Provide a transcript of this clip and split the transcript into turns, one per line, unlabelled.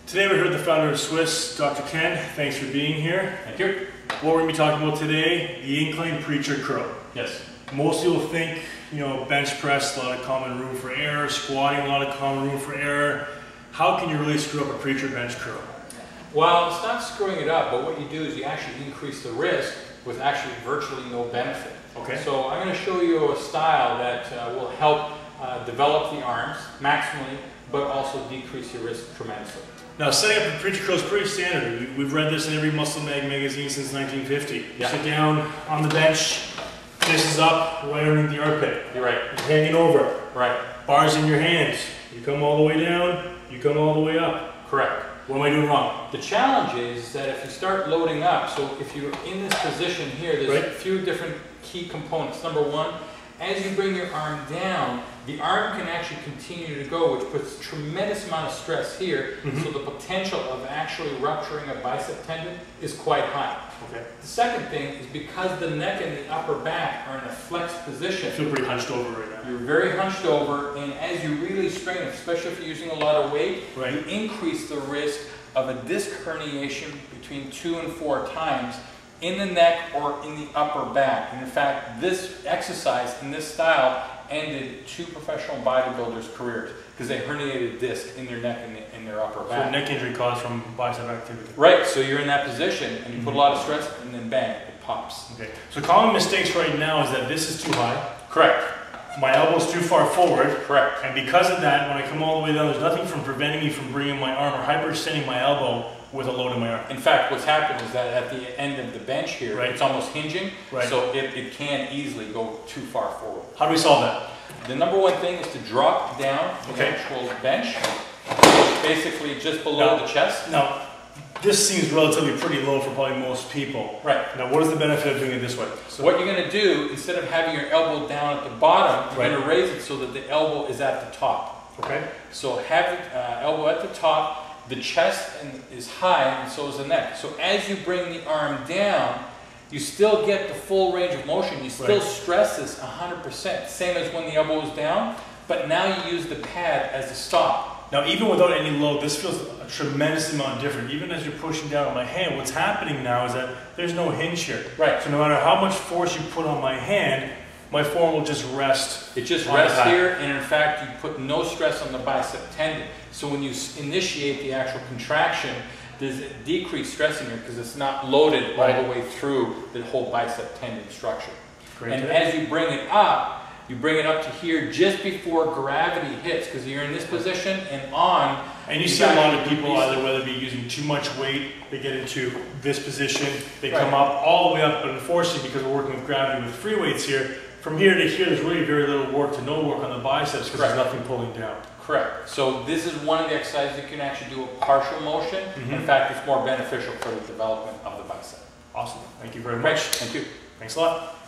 Today we're here with the founder of Swiss, Dr. Ken. Thanks for being here.
Thank you.
What we're going to be talking about today, the incline preacher curl.
Yes.
Most people think, bench press, a lot of common room for error, squatting, a lot of common room for error. How can you really screw up a preacher bench curl?
Well, it's not screwing it up, but what you do is you actually increase the risk with actually virtually no benefit.
Okay.
So I'm going to show you a style that will help develop the arms maximally, but also decrease your risk tremendously.
Now, setting up a preacher curl is pretty standard. We've read this in every Muscle Mag magazine since 1950. You sit down on the bench, fists up, right underneath the armpit.
You're right.
You're hanging over.
Right.
Bars in your hands. You come all the way down, you come all the way up.
Correct.
What am I doing wrong?
The challenge is that if you start loading up, so if you're in this position here, there's a few different key components. Number one, as you bring your arm down, the arm can actually continue to go, which puts a tremendous amount of stress here, so the potential of actually rupturing a bicep tendon is quite high.
Okay.
The second thing is because the neck and the upper back are in a flexed position.
I feel pretty hunched over right now.
You're very hunched over, and as you really strain, especially if you're using a lot of weight, you increase the risk of a disc herniation between 2 and 4 times in the neck or in the upper back. And in fact, this exercise in this style ended 2 professional bodybuilders' careers because they herniated disc in their neck and in their upper back.
So neck injury caused from bicep activity.
Right, so you're in that position and you put a lot of stress and then bang, it pops.
Okay. So common mistakes right now is that this is too high.
Correct.
My elbow's too far forward.
Correct.
And because of that, when I come all the way down, there's nothing from preventing me from bringing my arm or hyperextending my elbow with a load in my arm.
In fact, what's happened is that at the end of the bench here, it's almost hinging, so it can easily go too far forward.
How do we solve that?
The number one thing is to drop down the actual bench, basically just below the chest.
Now, this seems relatively pretty low for probably most people.
Right.
Now, what is the benefit of doing it this way?
So what you're going to do, instead of having your elbow down at the bottom, you're going to raise it so that the elbow is at the top.
Okay.
So have the elbow at the top. The chest is high, and so is the neck. So as you bring the arm down, you still get the full range of motion. You still stress this 100%, same as when the elbow is down, but now you use the pad as a stop.
Now, even without any load, this feels a tremendous amount different. Even as you're pushing down on my hand, what's happening now is that there's no hinge here.
Right.
So no matter how much force you put on my hand, my form will just rest.
It just rests here, and in fact, you put no stress on the bicep tendon. So when you initiate the actual contraction, there's a decreased stress in here because it's not loaded all the way through the whole bicep tendon structure. And as you bring it up to here just before gravity hits, because you're in this position and on.
And you see a lot of people either whether be using too much weight, they get into this position, they come up all the way up, but unfortunately because we're working with gravity with free weights here, from here to here there's really very little work to no work on the biceps because there's nothing pulling down.
Correct. So this is one of the exercises you can actually do a partial motion. In fact, it's more beneficial for the development of the bicep.
Awesome. Thank you very much.
Thank you.
Thanks a lot.